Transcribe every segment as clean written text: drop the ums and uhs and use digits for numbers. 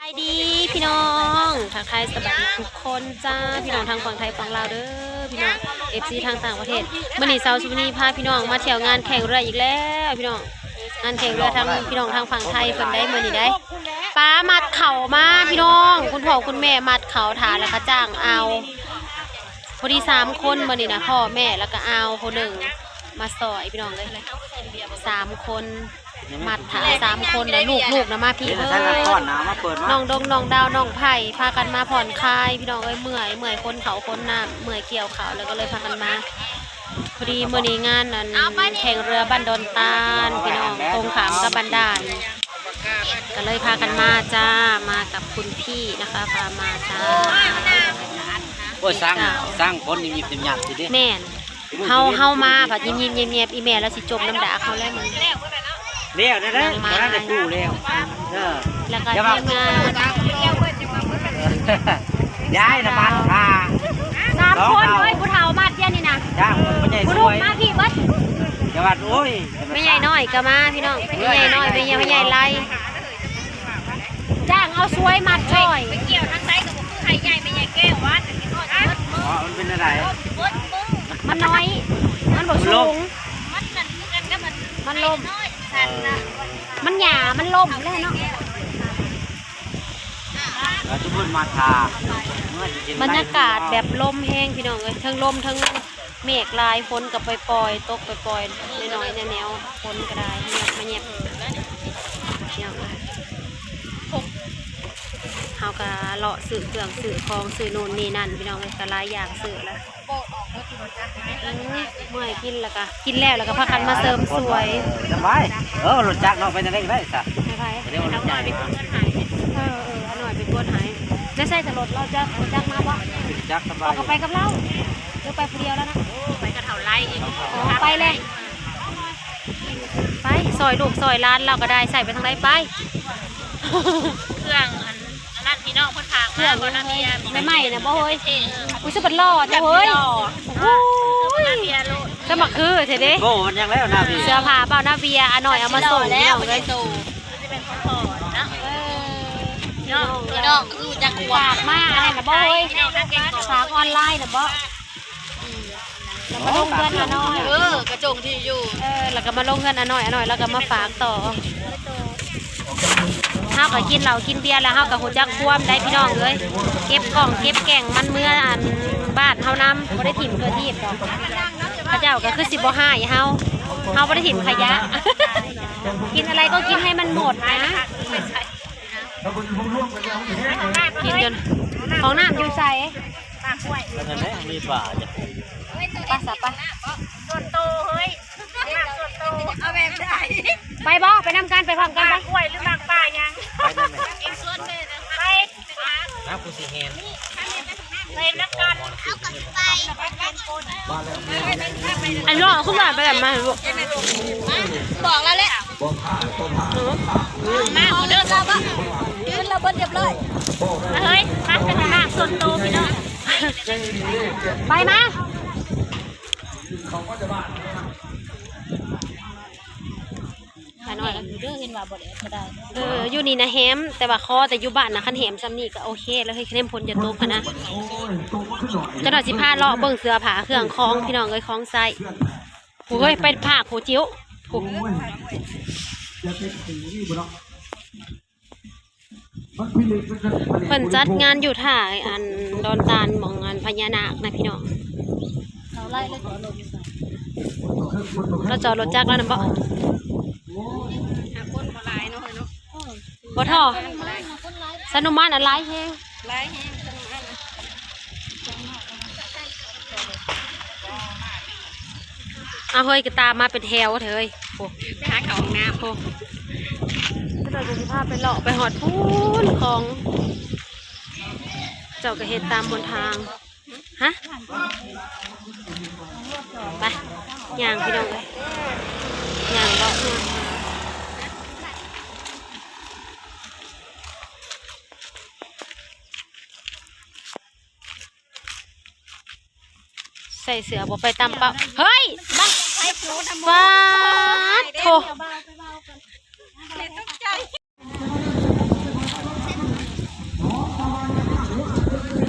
ไปดีพี่น้องทักทายสบายดีทุกคนจ้าพี่น้องทางฝั่งไทยฝั่งลาวเด้อพี่น้องFCทางต่างประเทศมื้อนี้เช้าสุนีพาพี่น้องมาเที่ยวงานแข่งเรืออีกแล้วพี่น้องงานแข่งเรือทางพี่น้องทางฝั่งไทยเพิ่นได้มื้อนี้ได้ป้ามัดเข่ามาพี่น้องคุณพ่อคุณแม่มัดเข่าถาแล้วก็จ้างเอาพอดี3คนมื้อนี้นะพ่อแม่แล้วก็เอาคนหนึ่งมาสอยพี่น้องเลย3คนมัดถา3คนแล้วลูกนะมาพี่เอ้ยน้องดงน้องดาวน้องไผ่พากันมาผ่อนคลายพี่น้องเอ้ยเมื่อยคนเขาคนน้ำเมื่อยเกี่ยวเขาแล้วก็เลยพากันมาพอดีเมื่อนี้งานนั้นแข่งเรือบ้านดอนตาลพี่น้องตรงขามกับบันดาลก็เลยพากันมาจ้ามากับคุณพี่นะคะพามาจ้าโอ้ยสร้างคนยิ้มหยาบสิดิแม่นเฮามาผัดยิ้มเงียบอีแม่แล้วสิจมน้ำด่าเขาแล้วมันเลี้ยวได้แล้วมาได้กู้เลี้ยวแล้วก็ทีมงานย้ายน้ำมันค่ะ3 คนเฮ้ยผู้เฒ่ามาเที่ยนี่นะจ้างไม่ใหญ่สวยมาพี่เบิดจังหวัดโอ้ยไม่ใหญ่น้อยก็มาพี่น้องไม่ใหญ่น้อยไม่ใหญ่ไรจ้างเอาสวยมัดช่อยไปเกี่ยวทางไซกับคือไข่ใหญ่ไม่ใหญ่แก้ววัดกินทอดมันเป็นอะไรมันน้อยมันบ่สูงมันนั่นคือกันก็มันลมมันหยามันลมแล้วเนาะทุกคนมาทาบรรยากาศแบบลมแห้งพี่น้องเลยทั้งลมทั้งเมฆลายฝนกับปล่อยตกปล่อยน้อยแนวฝนก็ได้เงียบมาเงียบเฮากะเลาะสื่อเครื่องสื่อคลองสื่อโน่นนี่นั่นพี่น้องเลยกะหลายอย่างสื่อละเมื่อยกินแล้วก็กินแล้วก็พากันมาเสริมสวยสบายรถจักรเนาะไปนั่นได้สักเดี๋ยวรถจักรไปกวนหายหน่อยไปกวนหายได้ใช่แต่รถเราจะรถจักรมาปะจักรสบายออกไปกับเราหรือไปคนเดียวแล้วนะไปกระเถาไล่เองไปเลยไปซอยลูกซอยร้านเราก็ได้ใส่ไปทางไหนไปเครื่องอันนั้นพี่น้องคนพากมาคนนั้นเมียไม่ไหม้นะบ่เฮ้ยอุ้ยสะบัดหล่อจ้ะเฮ้ยโอ้ยสมัครคือเถอะเด้โก้มันยังแล้วนะพี่เสื้อผ้าเปล่าหน้าเบียร์หน่อยเอามาส่งแล้วเลยตู่จะเป็นคนพอนะพี่น้องคือจังหวะมากอะไรนะบ่เฮ้ยฝากออนไลน์นะบ่แล้วมาลงเงินหน่อยกระจงที่อยู่แล้วก็มาลงเงินหน่อยแล้วก็มาฝากต่อเฮาก็กินเหล้ากินเบียร์แล้วเฮาก็หูจักควมได้พี่น้องเลยเก็บกล่องเก็บแก่งมันเมื่อบ้านเฮานำบ่ได้ถิ่มตัวทีบดอกพระเจ้าก็คือสิบ่หายเฮาบ่ได้ถิ่มขยะกินอะไรก็กินให้มันหมดนะกินจนของน้ำอยู่ใส่ปากกล้วยแล้วนั่นมีป่าจ้ะป้าสับป้าส่วนโตเฮ้ยส่วนโตเอาแบบได้ไปบ่ไปนำกันไปพร้อมกันปากกล้วยหรือปากป่ายังไปนั่นไหมไปนะกูสิเห็นไปนักการเอากลับไปอันนี้คุณหลานไปแบบมาลูกบอกแล้วแหละมาเดินเราปะเดินเราเบิ้ลเรียบร้อยเฮ้ยมาเป็นหน้าส่วนโตพี่น้องไปมาหน่อยแล้วเรื่องเงินว่าบ่ได้ก็ได้อยู่นี่นะแฮมแต่ว่าคอแต่อยู่บ้านนะคันแฮมซ้ำนี่ก็โอเคแล้วให้คะแนนผลจะตกนะจะหน่อย15เลาะเบิ่งเสื้อผ้าเครื่องคล้องพี่น้องเอ้ยคล้องไส้โอ้ยไปผ้าโคจิ้วเพิ่นจัดงานอยู่ท่าอันดอนตาลมองงานพญานาคนะพี่น้องเราจอดรถจักรแล้วนะบ่บ่ท่อสนุมันอะไรแฮงเฮ้ยกระตามาเป็นแถวเถอะโอ้ไปหาเขาห้องน้ำโอ้ก็เลยจะพาไปเลาะไปหอดพูนของเจ้ากระเฮ็ดตามบนทางฮะไปย่างพี่น้องเลยย่างเลาะใส่เสือบ่ไปตำเปล่าเฮ้ยบ้าฟ้าโถ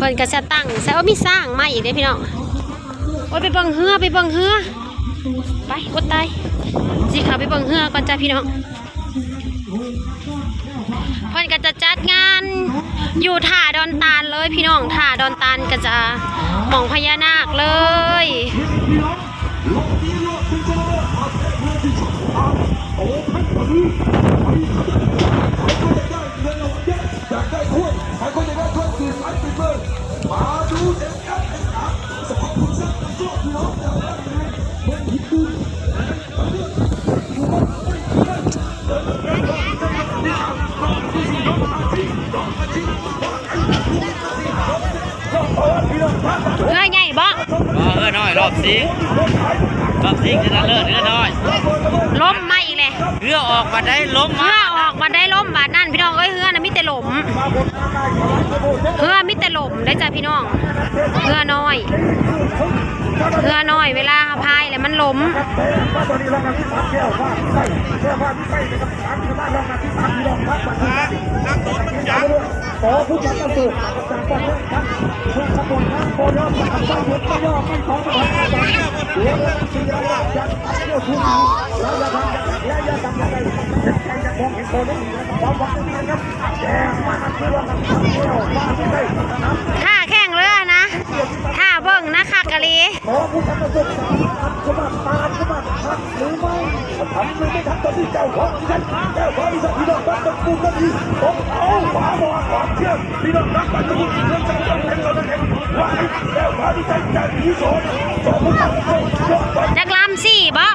พิ่นก็จะตั้งใส่ว่ามีสร้างมาอีกเด้พี่น้องโอ้ยไปเบิ่งเฮือไปเบิ่งเฮือไปอดตายสิเขาไปเบิ่งเฮือก่อนจ้าพี่น้องเพิ่นก็จะจัดงานอยู่ท่าดอนตาลเลยพี่น้องท่าดอนตาลก็จะหม่องพญานาคเลยเฮือใหญ่บ่ เฮือน้อยรอบซิงจะได้เลิศเฮือน้อย ล้มมาอีกเลย เฮือออกมาได้ล้ม เฮือออกมาได้ล้มบาดนั่นพี่น้องเอ้ยเฮือน่ะมีแต่หลมเฮือมีแต่หลมได้จ้ะพี่น้องเฮือน้อยเวลาพายแล้วมันล้มถ้าแข่งเรือนะถ้าเบิ่งนะคักกะลีจักลำ4บ่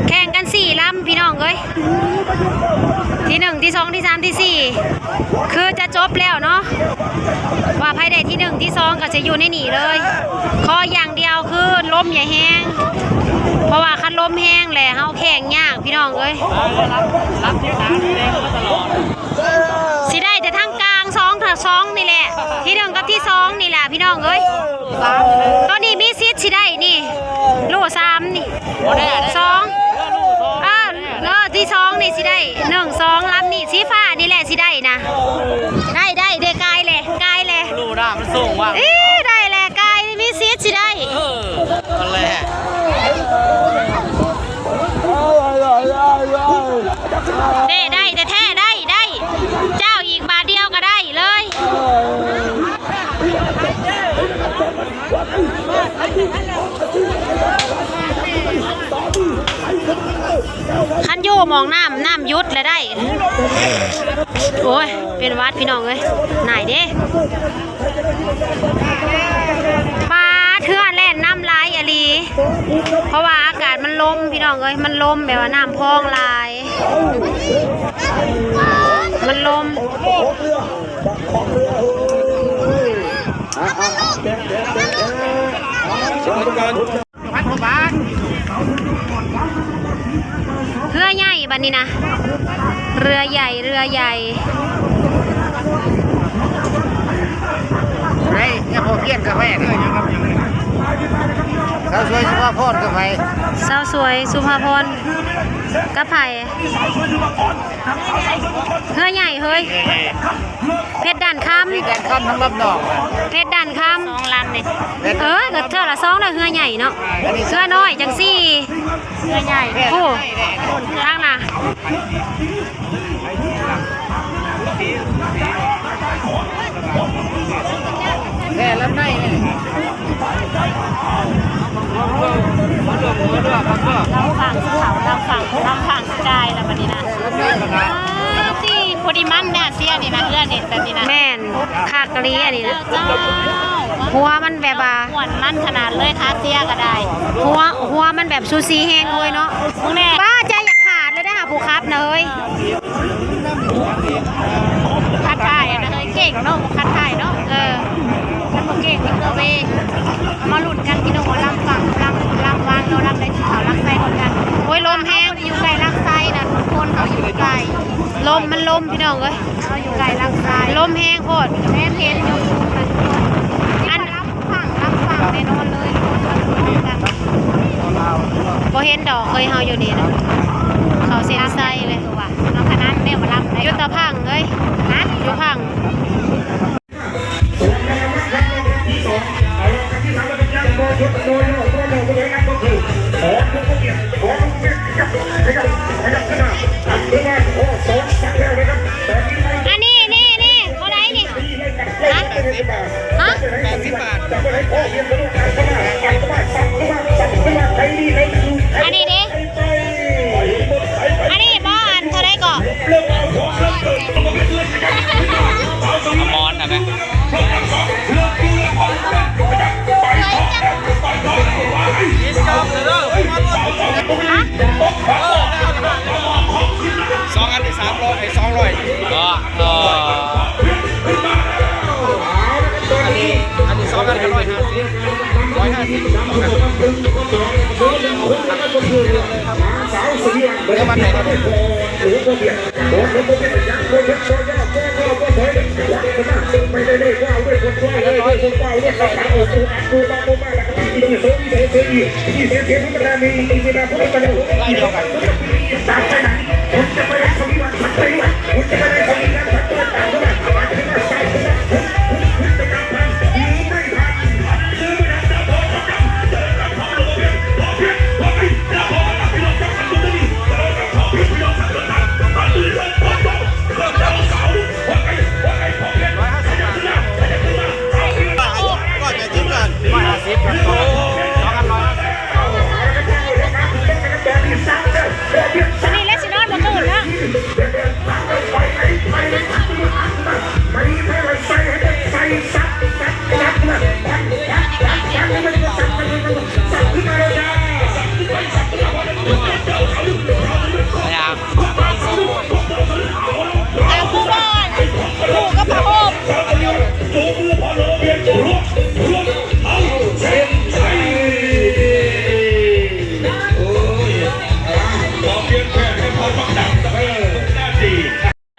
แข่งกัน4ลำพี่น้องเอ้ยที่1ที่2ที่3ที่4คือจะจบแล้วเนาะว่าภายในที่1ที่2ก็จะอยู่ในนี่เลยขออย่างเดียวคือลมอย่าแห้งเพราะว่าคันลมแห้งแหละเฮาแข่งยากพี่น้องเอ้ยรับที่หนาแดงมาตลอดสิได้แต่ทางกลาง2ถ้า2นี่แหละที่1กับที่2นี่แหละพี่น้องเอ้ยตอนนี้มีสิทธิ์สิได้นี่ลูก3นี่2ที่2นี่สิได้1 2ลำนี่สีฟ้านี่แหละสิได้นะได้เด็กกายเลยลูกด้ามันส่งว่างได้แหละกายมีสิทธิ์สิได้นั่นแหละได้แต่แท้ได้เจ้าอีกบาทเดียวก็ได้เลยคันอยู่มองน้ำยุดเลยได้โอ้ยเป็นวัดพี่น้องเลยไหนเด้ปลาเทื่อแล่นน้ำลายอะลีเพราะว่าอากาศมันลมพี่น้องเลยมันลมแบบว่าน้ำพองลายมันลมเรือใหญ่บัดนี้นะเรือใหญ่เฮ้ยเนี่ยพอเพี้ยนกาแฟเลยสาวสวยสุภาพรกาแฟสาวสวยสุภาพรกะไผ่เรือใหญ่เฮ้ยเพชรด่านคำทั้งรับดอก เพชรด่านคำ2 ลำนี่ก็เท่าละ2เลยเรือใหญ่เนาะเรือน้อยจังสี่เรือใหญ่โอ้ทางน่ะแค่ลำไหนลำฝั่งเขาลำฝั่งสกายแล้ววันนี้นะที่พอดีมันเนี่ยเสียนี่นะเรื่องนี่แบบนี้นะแม่นคากะลีอันนี้นะหัวมันแบบว่าหวานมันขนาดเลยค่ะเสียก็ได้หัวมันแบบซูซีแห้งเลยเนาะมึงแน่ป้าใจอยากขาดเลยได้หาผู้ครับนะเฮ้ยคัดถ่ายนะเฮ้ยเก่งเนาะคัดถ่ายเนาะคันโมเก่งนี่ก็เวมาหลุดกันพี่น้องลำฝั่งลำวางเราลำในที่เขาลักไส้คนกันโอ้ยลมแห้งอยู่ไกลลักไส้นะทุกคนเขาอยู่ไกลมันลมพี่น้องเอ้ยเขาอยู่ไกลลักไส้ลมแห้งโคตรแม่เพนอยู่อันลำฝั่งแน่นอนเลยบ่เห็นดอกเคยเฮาอยู่นี่นะเขาเส้นไส้เลยลำขนาดเนี่ยมาลำยุตะพังเอ้ย นะ ยุพัง อันนี้เล็กสินอนมาตื่นแล้วผู้บอลผู้ก็พะโฮม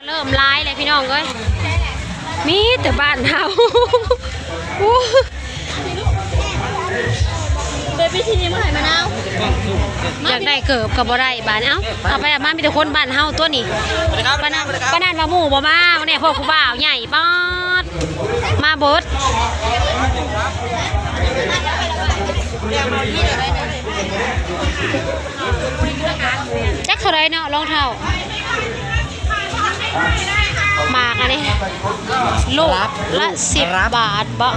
เริ่มร้ายเลยพี่น้องเอ้ยมีแต่บ้านเฮา เบบี้ทีนี้เมื่อไหร่มะนาว อยากได้เกิบกับบ่ได้บ้านเอาไปเอามามีแต่คนบ้านเฮาตัวนี้ปานนั้นว่าหมู่บ่มาวันนี้พวกผู้บ่าวใหญ่ป๊อดมาเบิดจักเท่าไรเนาะรองเท้าหมากอันนี้ลูกละ10 บาทบ่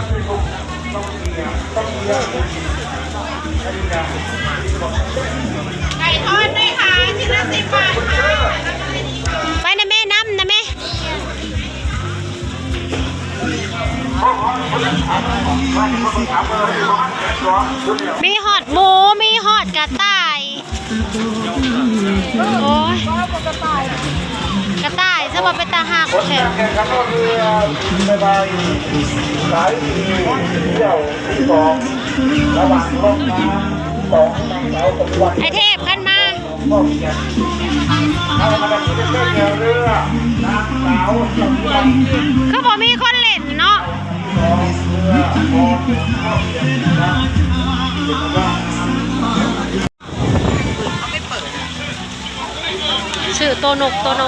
ไก่ทอดด้วยค่ะชิ้นละ10 บาทค่ะ ไปนะแม่น้ำนะแม่มีหอดหมูมีหอดกระต่ายโอ้ยกระต่ายจะมาเป็นตาหักเถอะไอเทพขึ้นมาเขาบอกมีคนเล่นเนาะชื่อโตนกโตโน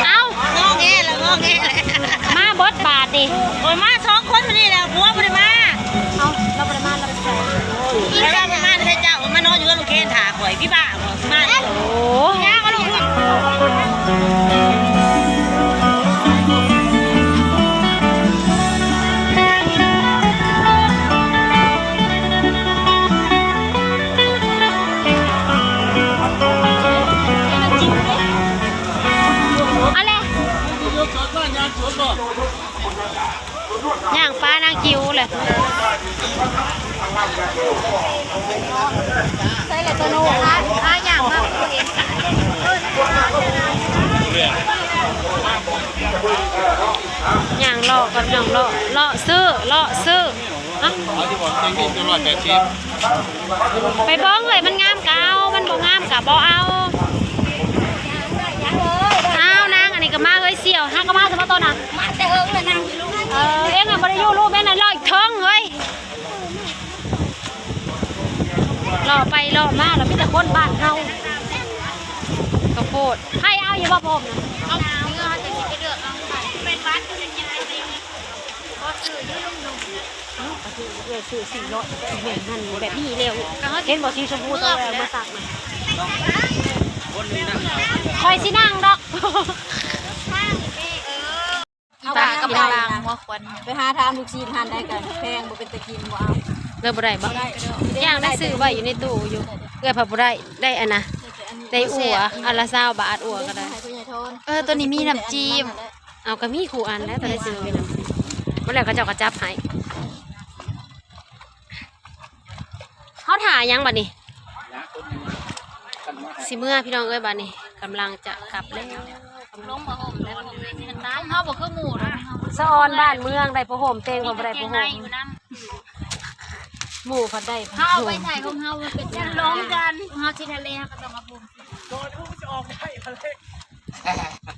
เอ้างอแงแล้วงอแงมาบดบาทดิโอ้ยมา2 คนมานี่แหละผัวบ่ได้มาเอาเราบ่ได้มาเราไปใส่แล้วมาได้เจ้ามานอนอยู่กับลูกเคนถ่าข่อยพี่บ้าบ่มาโอ้ยางก็ลูกย่างฟ้านางกิ้วเลยใส่เลยตัวโน้ค่ะย่างมากตัวเองย่างเลาะกับย่างเลาะซื้ออะไปบ้องเลยมันงามกะเอามันบ่งามกะบ่เอานางอันนี้ก็มาเฮ้ยเสี่ยวห้าก็มาสมมติต้นอ่ะมาแต่เอิงเลยนางเอ็งอ่ะบริยูรูปแม่น่ะรออีกท้องเฮ้ยรอไปรอมาเราไม่แต่คนบ้านเฮากระโพดให้เอาอยู่บ่ผมนะเอาเนื้อจะสิไปเลือกเอาเป็นบ้านจะกินอะไรก็ซื้อยืมนมซื้อ400เห็นหันแบบนี้เร็วเห็นบอกสีชมพูตัวแรกมาตักมาคอยสินั่งดอกปลากระเพราหัวควันไปหาทานลูกชิ้นทานได้กันแพงบ่เป็นตะกินบ่เอา เริ่มบ่ได้บ่ย่างได้ซื้อไว้อยู่ในตู้อยู่เกิดผับบ่ได้อันนะได้อั่วอันละ20 บาทอั่วก็ได้ตัวนี้มีน้ำจิ้ม เอาก็มีคู่อันแล้วแต่ได้ซื้อไปนำบ่แล้วก็เจ้าก็จับให้เฮาถ่ายังบัดนี้สิเมื่อพี่น้องเอ้ยบัดนี้กำลังจะกลับแล้ว ลงมาห่มแล้วห่มในที่น้ำเฮาบ่คือหมู่เนาะ สะออนบ้านเมืองได้ผ้าห่มเต็งบ่ได้ผ้าห่ม อยู่นำ หมู่พัดได้ เฮาไปถ่ายของเฮามันเป็นจังร้องกันเฮาที่ทะเลเฮาก็ต้องมาปุ่ม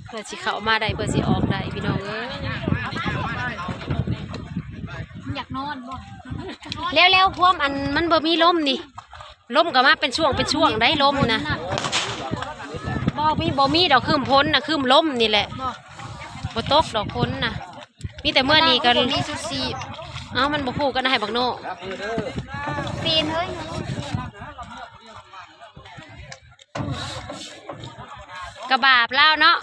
เพื่อสิเข้ามาได้เพื่อสิออกได้พี่น้องเอ้ย อยากนอนบ่ เร็วๆพวมอันมันบ่มีลมนี่ลมก็มาเป็นช่วงได้ลมนะบ่มีดอกคืมพ้นนะคืมลมนี่แหละบ่ตกดอกพ้นนะมีแต่เมื่อนี้ก็ มีสุสี เอ้ามันบ่คู่กันให้บักโน ปีนเฮ้ย กระบาบแล้วเนาะ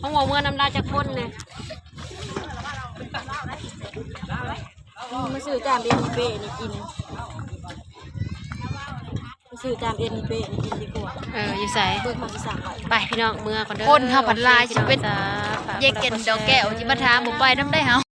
ห้องหัวเมื่อน้ำลายจากคนเนี่ย มาซื้อจามเอ็นเป้นี่กินมาซื้อจามเอ็นเป้นี่กินดีกว่า อยู่ใส่ เบิ่งเขาสิสั่งไว้ ไปพี่น้องเมื่อก่อนเด้อ คนเฮาพันลายชีวิต จ้า เย็กเก็นดอกแก้วจิมาถามบ่ไปนำได้เฮา